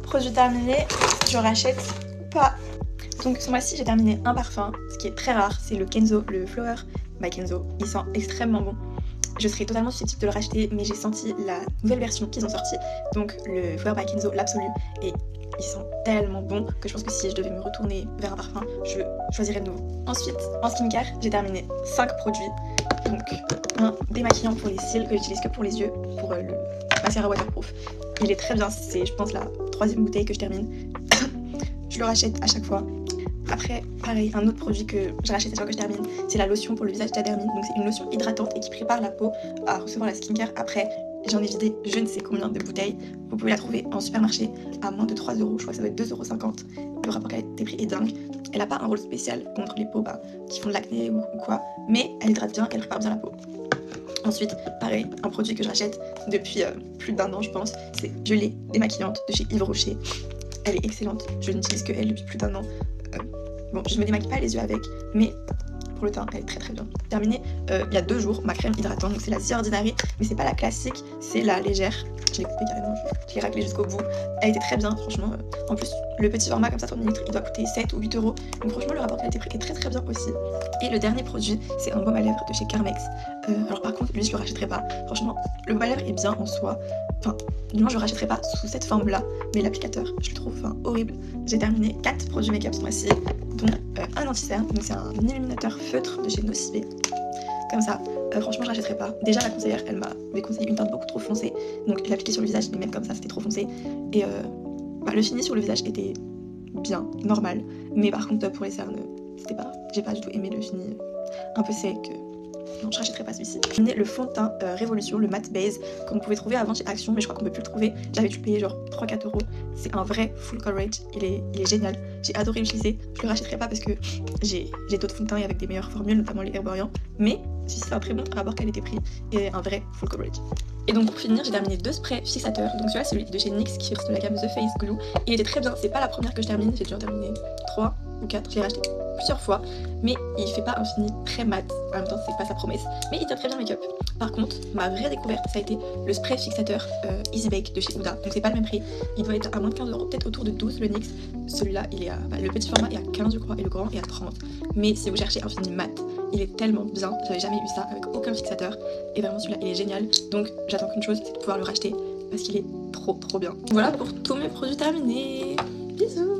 Produit terminé, je rachète pas. Donc ce mois-ci j'ai terminé un parfum, ce qui est très rare, c'est le Kenzo, le Flower by Kenzo. Il sent extrêmement bon. Je serais totalement susceptible de le racheter, mais j'ai senti la nouvelle version qu'ils ont sortie, donc le Flower by Kenzo, l'absolu, et il sent tellement bon que je pense que si je devais me retourner vers un parfum, je choisirais le nouveau. Ensuite, en skincare, j'ai terminé 5 produits. Donc un démaquillant pour les cils que j'utilise que pour les yeux, pour le mascara waterproof. Il est très bien, c'est je pense la 3e bouteille que je termine. Je le rachète à chaque fois. Après, pareil, un autre produit que je rachète à chaque fois que je termine, c'est la lotion pour le visage Diadermine. Donc c'est une lotion hydratante et qui prépare la peau à recevoir la skincare après. J'en ai vidé je ne sais combien de bouteilles. Vous pouvez la trouver en supermarché à moins de 3 €. Je crois que ça doit être 2,50 €. Le rapport qualité prix est dingue. Elle n'a pas un rôle spécial contre les peaux qui font de l'acné ou quoi, mais elle hydrate bien, elle prépare bien la peau. Ensuite, pareil, un produit que je rachète depuis plus d'1 an je pense, c'est gelée démaquillante de chez Yves Rocher. Elle est excellente, je n'utilise que elle depuis plus d'1 an. Bon, je me démaquille pas les yeux avec, mais pour le teint, elle est très très bien. Terminée il y a 2 jours, ma crème hydratante, donc c'est la The Ordinary, mais c'est pas la classique, c'est la légère. Je l'ai coupée carrément, je l'ai raclée jusqu'au bout. Elle était très bien, franchement. En plus, le petit format comme ça, 30 ml, il doit coûter 7 ou 8 €. Donc franchement, le rapport qualité-prix est très très bien aussi. Et le dernier produit, c'est un baume à lèvres de chez Carmex. Alors par contre, lui, je le rachèterai pas. Franchement, le baume à lèvres est bien en soi. Enfin, du moins, je le rachèterai pas sous cette forme-là, mais l'applicateur, je le trouve horrible. J'ai terminé 4 produits make-up ce mois-ci, dont un anti-cerne, donc c'est un illuminateur feutre de chez Nocivé. Comme ça, franchement je l'achèterai pas. Déjà la conseillère elle m'avait conseillé une teinte beaucoup trop foncée, donc l'appliquer sur le visage, mais même comme ça c'était trop foncé. Et le fini sur le visage était bien, normal, mais par contre pour les cernes, c'était pas, j'ai pas du tout aimé le fini un peu sec. Non, je rachèterai pas celui-ci. Le fond de teint Révolution, le matte base, qu'on pouvait trouver avant chez Action, mais je crois qu'on peut plus le trouver. J'avais dû payer genre 3-4 €. C'est un vrai full coverage, il est génial. J'ai adoré l'utiliser. Je le rachèterai pas parce que j'ai d'autres fonds de teint avec des meilleures formules, notamment les Herborian. Mais c'est un très bon rapport qualité-prix et un vrai full coverage. Et donc pour finir, j'ai terminé 2 sprays fixateurs. Donc celui-là, celui de chez NYX qui reste de la gamme The Face Glue. Il était très bien, c'est pas la première que je termine, j'ai dû en terminer 3 ou 4. Je l'ai racheté plusieurs fois, mais il fait pas un fini très mat. En même temps, c'est pas sa promesse, mais il tient très bien make-up. Par contre, ma vraie découverte, ça a été le spray fixateur Easy Bake de chez Huda. Donc c'est pas le même prix, il doit être à moins de 15 €, peut-être autour de 12 le NYX. Celui-là, il est à, le petit format est à 15 je crois, et le grand est à 30. Mais si vous cherchez un fini mat, il est tellement bien, j'avais jamais eu ça avec aucun fixateur. Et vraiment celui-là, il est génial. Donc j'attends qu'une chose, c'est de pouvoir le racheter parce qu'il est trop bien. Voilà pour tous mes produits terminés. Bisous.